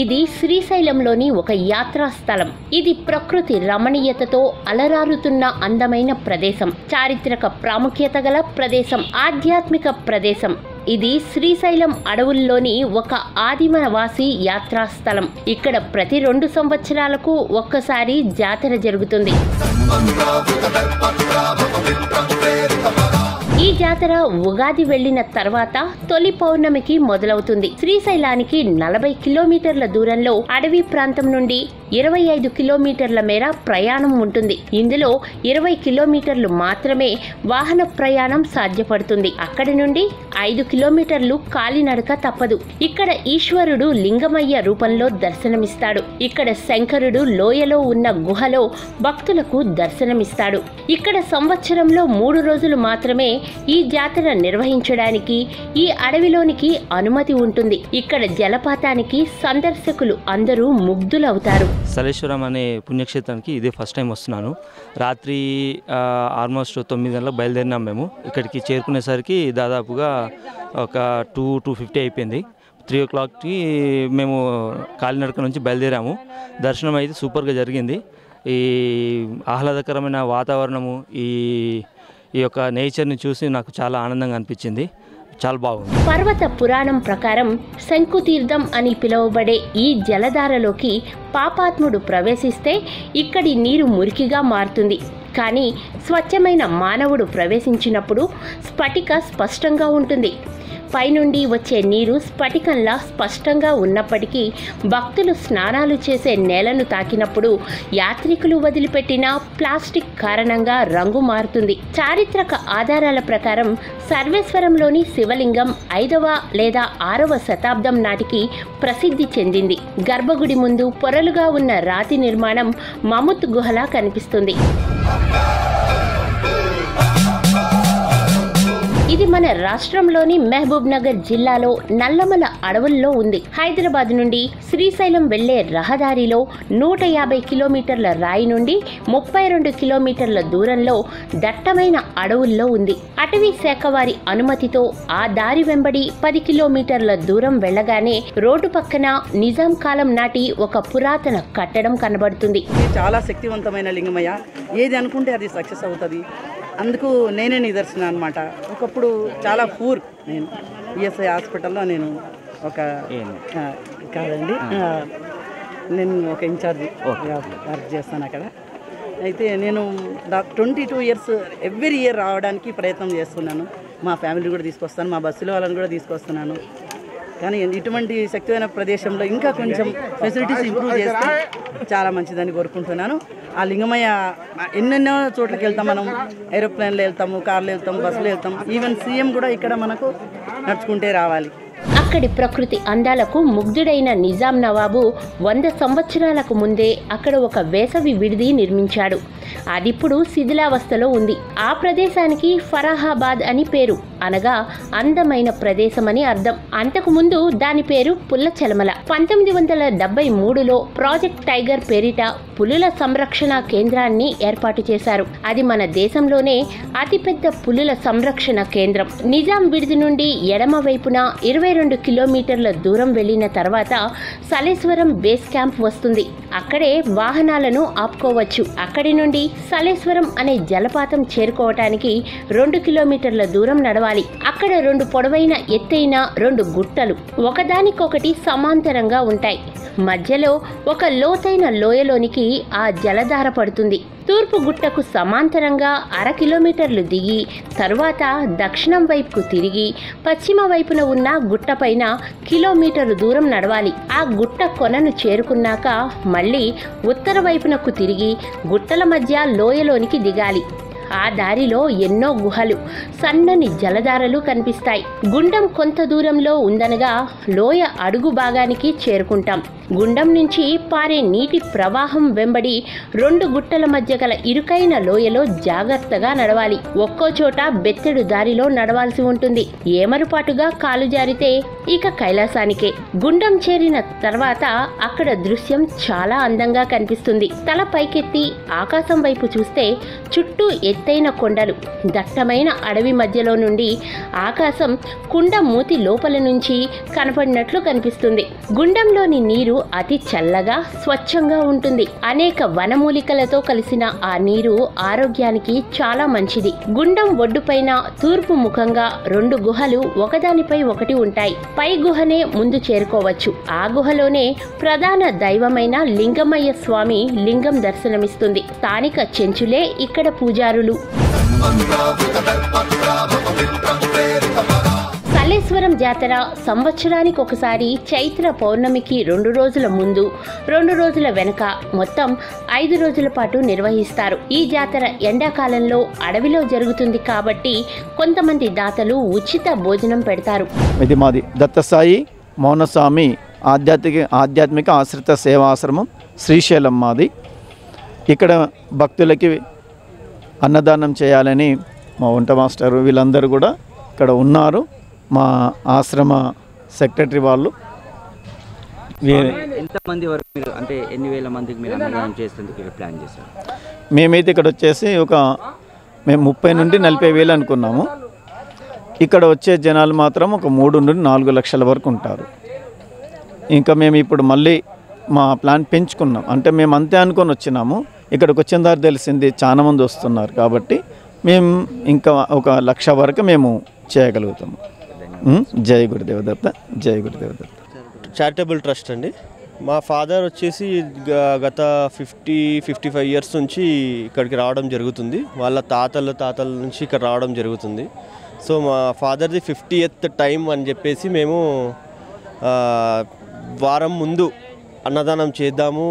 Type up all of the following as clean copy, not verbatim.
ఇది శ్రీశైలంలోని ఒక యాత్రా స్థలం. ఇది ప్రకృతి రమణీయతతో అలరారుతున్న అందమైన ప్రదేశం, చారిత్రక ప్రాముఖ్యత గల ప్రదేశం, ఆధ్యాత్మిక ప్రదేశం. ఇది శ్రీశైలం అడవుల్లోని ఒక ఆదివాసీ యాత్రా స్థలం. ఇక్కడ ప్రతి 2 సంవత్సరాలకు ఒక్కసారి జాతర జరుగుతుంది. ఈ జాతర ఉగాది వెళ్లిన తర్వాత తొలి పౌర్ణమికి మొదలవుతుంది. శ్రీశైలానికి 40 కిలోమీటర్ల దూరంలో అడవి ప్రాంతం నుండి 25 కిలోమీటర్ల మేర ప్రయాణం ఉంటుంది. ఇందులో 20 కిలోమీటర్లు మాత్రమే వాహన ప్రయాణం సాధ్యపడుతుంది. అక్కడి నుండి 5 కిలోమీటర్లు కాలినడక తప్పదు. ఇక్కడ ఈశ్వరుడు లింగమయ్య రూపంలో దర్శనమిస్తాడు. ఇక్కడ శంకరుడు లోయలో ఉన్న గుహలో భక్తులకు దర్శనమిస్తాడు. ఇక్కడ సంవత్సరంలో 3 రోజులు మాత్రమే ఈ జాతర నిర్వహించడానికి ఈ అడవిలోనికి అనుమతి ఉంటుంది. ఇక్కడ జలపాతానికి సందర్శకులు అందరూ ముగ్ధులవుతారు. సలేశ్వరం అనే పుణ్యక్షేత్రానికి ఇదే ఫస్ట్ టైం వస్తున్నాను. రాత్రి ఆల్మోస్ట్ 9 గంటలకు బయలుదేరినాం. మేము ఇక్కడికి చేరుకునేసరికి దాదాపుగా ఒక 2:50 అయిపోయింది. 3 o'clockకి మేము కాలినడక నుంచి బయలుదేరాము. దర్శనం అయితే సూపర్గా జరిగింది. ఈ ఆహ్లాదకరమైన వాతావరణము, ఈ యొక్క నేచర్ని చూసి నాకు చాలా ఆనందంగా అనిపించింది. చాలా బాగుంది. పర్వత పురాణం ప్రకారం శంకుతీర్థం అని పిలువబడే ఈ జలధారలోకి పాపాత్ముడు ప్రవేశిస్తే ఇక్కడి నీరు మురికిగా మారుతుంది. కానీ స్వచ్ఛమైన మానవుడు ప్రవేశించినప్పుడు స్ఫటిక స్పష్టంగా ఉంటుంది. పైనుండి వచ్చే నీరు స్ఫటికంలా స్పష్టంగా ఉన్నప్పటికీ భక్తులు స్నానాలు చేసే నేలను తాకినప్పుడు యాత్రికులు వదిలిపెట్టిన ప్లాస్టిక్ కారణంగా రంగు మారుతుంది. చారిత్రక ఆధారాల ప్రకారం సర్వేశ్వరంలోని శివలింగం 5వ లేదా 6వ శతాబ్దం నాటికి ప్రసిద్ధి చెందింది. గర్భగుడి ముందు పొరలుగా ఉన్న రాతి నిర్మాణం మముత్ గుహలా కనిపిస్తుంది. ఇది మన రాష్ట్రంలోని మహబూబ్ నగర్ జిల్లాలో నల్లమల అడవుల్లో ఉంది. హైదరాబాద్ నుండి శ్రీశైలం వెళ్లే రహదారిలో 150 కిలోమీటర్ల రాయి నుండి 32 కిలోమీటర్ల దూరంలో దట్టమైన అడవుల్లో ఉంది. అటవీ శాఖ వారి అనుమతితో ఆ దారి వెంబడి 10 కిలోమీటర్ల దూరం వెళ్లగానే రోడ్డు పక్కన నిజాం కాలం నాటి ఒక పురాతన కట్టడం కనబడుతుంది. చాలా శక్తివంతమైన లింగమయ్య, ఏది అనుకుంటే అది సక్సెస్ అవుతుంది. అందుకు నేనే నిదర్శనం అనమాట. ఒకప్పుడు చాలా పూర్, నేను ఈఎస్ఐ హాస్పిటల్లో నేను నేను ఒక ఇన్ఛార్జ్ వర్క్ చేస్తాను అక్కడ. అయితే నేను 22 ఇయర్స్ ఎవ్రీ ఇయర్ రావడానికి ప్రయత్నం చేస్తున్నాను. మా ఫ్యామిలీ కూడా తీసుకొస్తాను, మా బస్సులో వాళ్ళని కూడా తీసుకొస్తున్నాను. కానీ ఇటువంటి శక్తిమైన ప్రదేశంలో ఇంకా కొంచెం ఫెసిలిటీస్ ఇంప్రూవ్ చేస్తే చాలా మంచిదని కోరుకుంటున్నాను. ఆ లింగమయ్య ఎన్నెన్నో చోట్లకి వెళ్తాం, మనం ఏరోప్లేన్లో వెళ్తాము, కార్లో వెళ్తాము, బస్సులో వెళ్తాం. ఈవెన్ సీఎం కూడా ఇక్కడ మనకు నడుచుకుంటే రావాలి. అక్కడి ప్రకృతి అందాలకు ముగ్ధుడైన నిజాం నవాబు 100 సంవత్సరాలకు ముందే అక్కడ ఒక వేసవి విడిది నిర్మించాడు. అదిప్పుడు శిథిలావస్థలో ఉంది. ఆ ప్రదేశానికి ఫరాహాబాద్ అని పేరు, అనగా అందమైన ప్రదేశమని అర్థం. అంతకుముందు దాని పేరు పుల్లచెలమల. 1973లో ప్రాజెక్ట్ టైగర్ పేరిట పులుల సంరక్షణ కేంద్రాన్ని ఏర్పాటు చేశారు. అది మన దేశంలోనే అతిపెద్ద పులుల సంరక్షణ కేంద్రం. నిజాం విడిది నుండి ఎడమ వైపున 22 కిలోమీటర్ల దూరం వెళ్లిన తర్వాత సలేశ్వరం బేస్ క్యాంప్ వస్తుంది. అక్కడే వాహనాలను ఆపుకోవచ్చు. అక్కడి నుండి సలేశ్వరం అనే జలపాతం చేరుకోవటానికి 2 కిలోమీటర్ల దూరం నడవాలి. అక్కడ 2 పొడవైన ఎత్తైన 2 గుట్టలు ఒకదానికొకటి సమాంతరంగా ఉంటాయి. మధ్యలో ఒక లోతైన లోయలోనికి ఆ జలధార పడుతుంది. తూర్పు గుట్టకు సమాంతరంగా 1/2 కిలోమీటర్లు దిగి తరువాత దక్షిణం వైపుకు తిరిగి పశ్చిమ వైపున ఉన్న గుట్టపైన కిలోమీటరు దూరం నడవాలి. ఆ గుట్ట కొనను చేరుకున్నాక మళ్ళీ ఉత్తర వైపునకు తిరిగి గుట్టల మధ్య లోయలోనికి దిగాలి. ఆ దారిలో ఎన్నో గుహలు, సన్నని జలధారలు కనిపిస్తాయి. గుండం కొంత దూరంలో ఉందనగా లోయ అడుగు భాగానికి చేరుకుంటాం. గుండం నుంచి పారే నీటి ప్రవాహం వెంబడి 2 గుట్టల మధ్య గల ఇరుకైన లోయలో జాగ్రత్తగా నడవాలి. ఒక్కో చోట బెత్తెడు దారిలో నడవాల్సి ఉంటుంది. ఏమరుపాటుగా కాలు జారితే ఇక కైలాసానికే. గుండం చేరిన తర్వాత అక్కడ దృశ్యం చాలా అందంగా కనిపిస్తుంది. తల పైకెత్తి ఆకాశం వైపు చూస్తే చుట్టూ ఎత్తైన కొండలు, దట్టమైన అడవి మధ్యలో నుండి ఆకాశం కుండ మూతి లోపల నుంచి కనపడినట్లు కనిపిస్తుంది. గుండంలోని నీరు అతి చల్లగా స్వచ్ఛంగా ఉంటుంది. అనేక వనమూలికలతో కలిసిన ఆ నీరు ఆరోగ్యానికి చాలా మంచిది. గుండం ఒడ్డుపైన తూర్పు ముఖంగా 2 గుహలు ఒకదానిపై ఒకటి ఉంటాయి. పై గుహనే ముందు చేరుకోవచ్చు. ఆ గుహలోనే ప్రధాన దైవమైన లింగమయ్య స్వామి లింగం దర్శనమిస్తుంది. స్థానిక చెంచులే ఇక్కడ పూజారులు. సలేశ్వరం జాతర సంవత్సరానికి ఒకసారి చైత్ర పౌర్ణమికి 2 రోజుల ముందు, 2 రోజుల వెనక మొత్తం 5 రోజుల పాటు నిర్వహిస్తారు. ఈ జాతర ఎండాకాలంలో అడవిలో జరుగుతుంది కాబట్టి కొంతమంది దాతలు ఉచిత భోజనం పెడతారు. ఇది మాది దత్తసాయి మౌనస్వామి ఆధ్యాత్మిక ఆశ్రిత సేవాశ్రమం శ్రీశైలం మాది. ఇక్కడ భక్తులకి అన్నదానం చేయాలని మా వంట మాస్టర్ వీళ్ళందరూ కూడా ఇక్కడ ఉన్నారు. మా ఆశ్రమ సెక్రటరీ వాళ్ళు. ఎంతమంది వరకు మీరు అంటే ఎన్ని వేల మందికి మీరు అన్నదానం చేసేందుకు ప్లాన్ చేశారు? మేమైతే ఇక్కడ వచ్చేసి మేము 30 నుండి 40 వేలు అనుకున్నాము. ఇక్కడ వచ్చే జనాలు మాత్రం ఒక 3 నుండి 4 లక్షల వరకు ఉంటారు. ఇంకా మేము ఇప్పుడు మళ్ళీ మా ప్లాన్ పెంచుకున్నాం. అంటే మేము అంతే అనుకొని వచ్చినాము. ఇక్కడికి వచ్చిన దారి తెలిసింది చాలా మంది వస్తున్నారు కాబట్టి మేము ఇంకా 1 లక్ష వరకు మేము చేయగలుగుతాము. జై గురుదేవదత్త, జై గురుదేవదత్త. చారిటబుల్ ట్రస్ట్ అండి. మా ఫాదర్ వచ్చేసి గత 55 ఇయర్స్ నుంచి ఇక్కడికి రావడం జరుగుతుంది. వాళ్ళ తాతల నుంచి ఇక్కడ రావడం జరుగుతుంది. సో మా ఫాదర్ది 50th టైం అని చెప్పేసి మేము వారం ముందు అన్నదానం చేద్దాము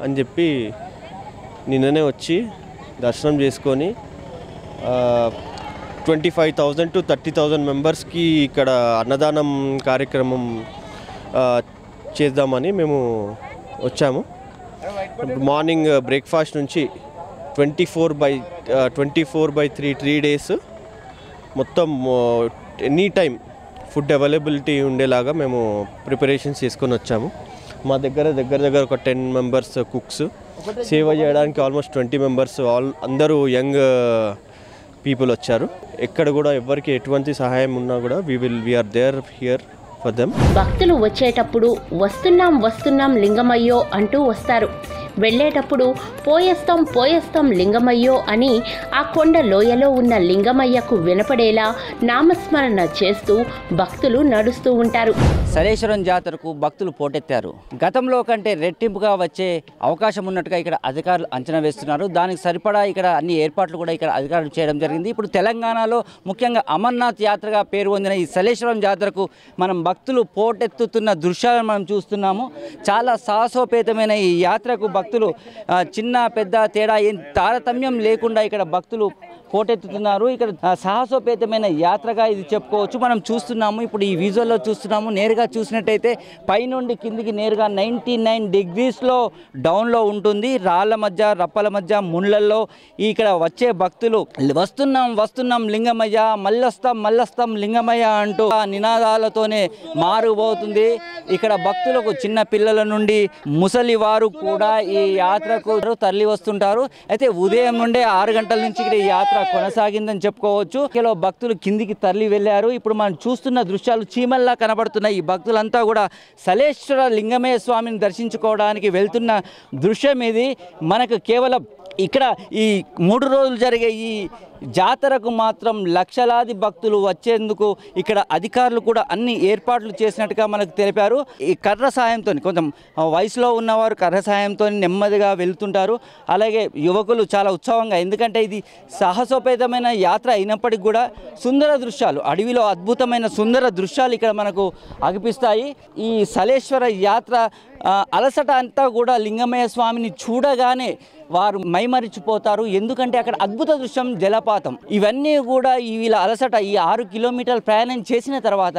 అని చెప్పి నిన్ననే వచ్చి దర్శనం చేసుకొని 25,000 to 30,000 మెంబర్స్కి ఇక్కడ అన్నదానం కార్యక్రమం చేద్దామని మేము వచ్చాము. మార్నింగ్ బ్రేక్ఫాస్ట్ నుంచి 24/3 3 డేస్ మొత్తం ఎనీ టైం ఫుడ్ అవైలబిలిటీ ఉండేలాగా మేము ప్రిపరేషన్స్ చేసుకొని వచ్చాము. మా దగ్గర ఒక 10 మెంబర్స్ కుక్స్, సేవ చేయడానికి ఆల్మోస్ట్ 20 మెంబర్స్, అందరూ యంగ్ పీపుల్ వచ్చారు. ఎక్కడ కూడా ఎవరికి ఎటువంటి సహాయం ఉన్నా కూడా we are there here for them. భక్తులు వచ్చేటప్పుడు వస్తున్నాం లింగమయ్యో అంటూ వస్తారు. వెళ్ళేటప్పుడు పోయేస్తాం లింగమయ్యో అని ఆ కొండ లోయలో ఉన్న లింగమయ్యకు వినపడేలా నామస్మరణ చేస్తూ భక్తులు నడుస్తూ ఉంటారు. సలేశ్వరం జాతరకు భక్తులు పోటెత్తారు. గతంలో కంటే రెట్టింపుగా వచ్చే అవకాశం ఉన్నట్టుగా ఇక్కడ అధికారులు అంచనా వేస్తున్నారు. దానికి సరిపడా ఇక్కడ అన్ని ఏర్పాట్లు కూడా ఇక్కడ అధికారులు చేయడం జరిగింది. ఇప్పుడు తెలంగాణలో ముఖ్యంగా అమర్నాథ్ యాత్రగా పేరు పొందిన ఈ సలేశ్వరం జాతరకు మనం భక్తులు పోటెత్తుతున్న దృశ్యాలను మనం చూస్తున్నాము. చాలా సాహసోపేతమైన ఈ యాత్రకు భక్తులు చిన్న పెద్ద తేడా ఏం తారతమ్యం లేకుండా ఇక్కడ భక్తులు పోటెత్తుతున్నారు. ఇక్కడ సాహసోపేతమైన యాత్రగా ఇది చెప్పుకోవచ్చు. మనం చూస్తున్నాము, ఇప్పుడు ఈ విజువల్లో చూస్తున్నాము. నేరుగా చూసినట్టయితే పైనుండి కిందికి నేరుగా 99 degreesలో డౌన్లో ఉంటుంది. రాళ్ళ మధ్య, రప్పల మధ్య, ముళ్ళల్లో ఇక్కడ వచ్చే భక్తులు వస్తున్నాం లింగమయ్య, మల్లస్తాం లింగమయ్య అంటూ ఆ నినాదాలతోనే మారుబోతుంది. ఇక్కడ భక్తులకు చిన్న పిల్లల నుండి ముసలి వారు కూడా ఈ యాత్రకు తరలి వస్తుంటారు. అయితే ఉదయం నుండే 6 గంటల నుంచి ఇక్కడ ఈ యాత్ర కొనసాగిందని చెప్పుకోవచ్చు. భక్తులు కిందికి తరలి వెళ్ళారు. ఇప్పుడు మనం చూస్తున్న దృశ్యాలు చీమల్లా కనబడుతున్న ఈ భక్తులంతా కూడా సలేశ్వర లింగమయ్య స్వామిని దర్శించుకోవడానికి వెళ్తున్న దృశ్యం ఇది. మనకు కేవలం ఇక్కడ ఈ 3 రోజులు జరిగే ఈ జాతరకు మాత్రం లక్షలాది భక్తులు వచ్చేందుకు ఇక్కడ అధికారులు కూడా అన్ని ఏర్పాట్లు చేసినట్టుగా మనకు తెలిపారు. ఈ కర్ర సాయంతో కొంచెం వయసులో ఉన్నవారు కర్ర సాయంతో నెమ్మదిగా వెళ్తుంటారు. అలాగే యువకులు చాలా ఉత్సాహంగా, ఎందుకంటే ఇది సాహసోపేతమైన యాత్ర అయినప్పటికీ కూడా సుందర దృశ్యాలు, అడవిలో అద్భుతమైన సుందర దృశ్యాలు ఇక్కడ మనకు అనిపిస్తాయి. ఈ సలేశ్వర యాత్ర అలసట అంతా కూడా లింగమయ్య స్వామిని చూడగానే వారు మైమరిచిపోతారు. ఎందుకంటే అక్కడ అద్భుత దృశ్యం, జలపాతం, ఇవన్నీ కూడా వీళ్ళ అలసట ఈ 6 కిలోమీటర్ల ప్రయాణం చేసిన తర్వాత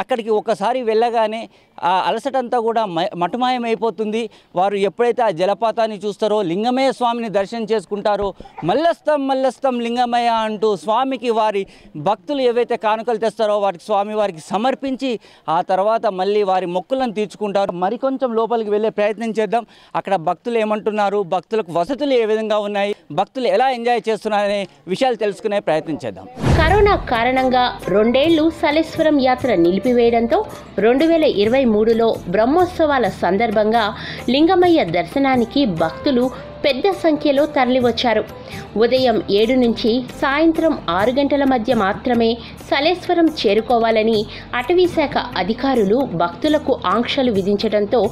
అక్కడికి ఒకసారి వెళ్ళగానే ఆ అలసట అంతా కూడా మటుమాయమైపోతుంది. వారు ఎప్పుడైతే ఆ జలపాతాన్ని చూస్తారో, లింగమయ్య స్వామిని దర్శనం చేసుకుంటారో, మల్లస్తాం లింగమయ్య అంటూ స్వామికి వారి భక్తులు ఏవైతే కానుకలు తెస్తారో వారికి స్వామి వారికి సమర్పించి ఆ తర్వాత మళ్ళీ వారి మొక్కులను తీర్చుకుంటారు. మరికొంచెం లోపలికి వెళ్ళే ప్రయత్నం చేద్దాం. అక్కడ భక్తులు ఏమంటున్నారు, భక్తులకు వసతులు ఏ విధంగా ఉన్నాయి, భక్తులు ఎలా ఎంజాయ్ చేస్తున్నారనే విషయాలు తెలుసుకునే ప్రయత్నం చేద్దాం. కరోనా కారణంగా 2 ఏళ్లు సలేశ్వరం యాత్ర నిలిపివేయడంతో 2023లో బ్రహ్మోత్సవాల సందర్భంగా లింగమయ్య దర్శనానికి భక్తులు పెద్ద సంఖ్యలో తరలివచ్చారు. ఉదయం 7 నుంచి సాయంత్రం 6 గంటల మధ్య మాత్రమే సలేశ్వరం చేరుకోవాలని అటవీశాఖ అధికారులు భక్తులకు ఆంక్షలు విధించడంతో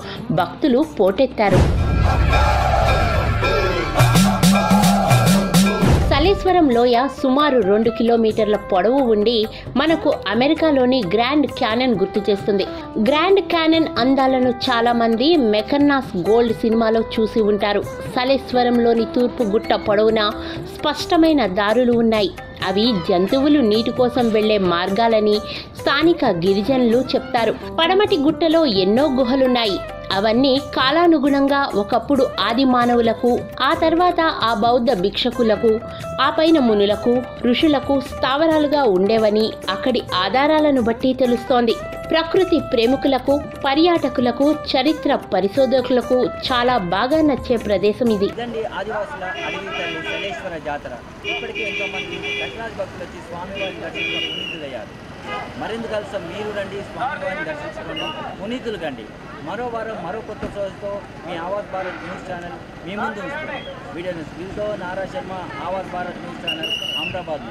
భక్తులు పోటెత్తారు. సలేశ్వరం లోయ సుమారు 2 కిలోమీటర్ల పొడవు ఉండి మనకు అమెరికాలోని గ్రాండ్ క్యానన్ గుర్తు చేస్తుంది. గ్రాండ్ క్యానన్ అందాలను చాలా మంది మెకన్నాస్ గోల్డ్ సినిమాలో చూసి ఉంటారు. సలేశ్వరంలోని తూర్పు గుట్ట పొడవున స్పష్టమైన దారులు ఉన్నాయి. అవి జంతువులు నీటి కోసం వెళ్లే మార్గాలని స్థానిక గిరిజనులు చెప్తారు. పడమటి గుట్టలో ఎన్నో గుహలున్నాయి. అవన్నీ కాలానుగుణంగా ఒకప్పుడు ఆది మానవులకు, ఆ తర్వాత ఆ బౌద్ధ భిక్షకులకు, ఆ పైన మునులకు, ఋషులకు స్థావరాలుగా ఉండేవని అక్కడి ఆధారాలను బట్టి తెలుస్తోంది. ప్రకృతి ప్రేమికులకు, పర్యాటకులకు, చరిత్ర పరిశోధకులకు చాలా బాగా నచ్చే ప్రదేశం ఇది. ఆదివాసుల అడవి తల్లి సలేశ్వర జాతర ఇప్పటికే ఎంతో మంది దక్షిణాది భక్తులు వచ్చి స్వామివారిని దర్శించుకుని పునీతులయ్యారు. మరింత కలిసి మీరు రండి, స్వామివారిని దర్శించుకోండి, పునీతులు కండి. మరో వారం మరో కొత్త షోతో మీ ఆవాజ్ భారత్ న్యూస్ ఛానల్ మీ ముందు ఉంచుతుంది. Video news Nara Sharma, Awaaz Bharat news channel, Amrabad.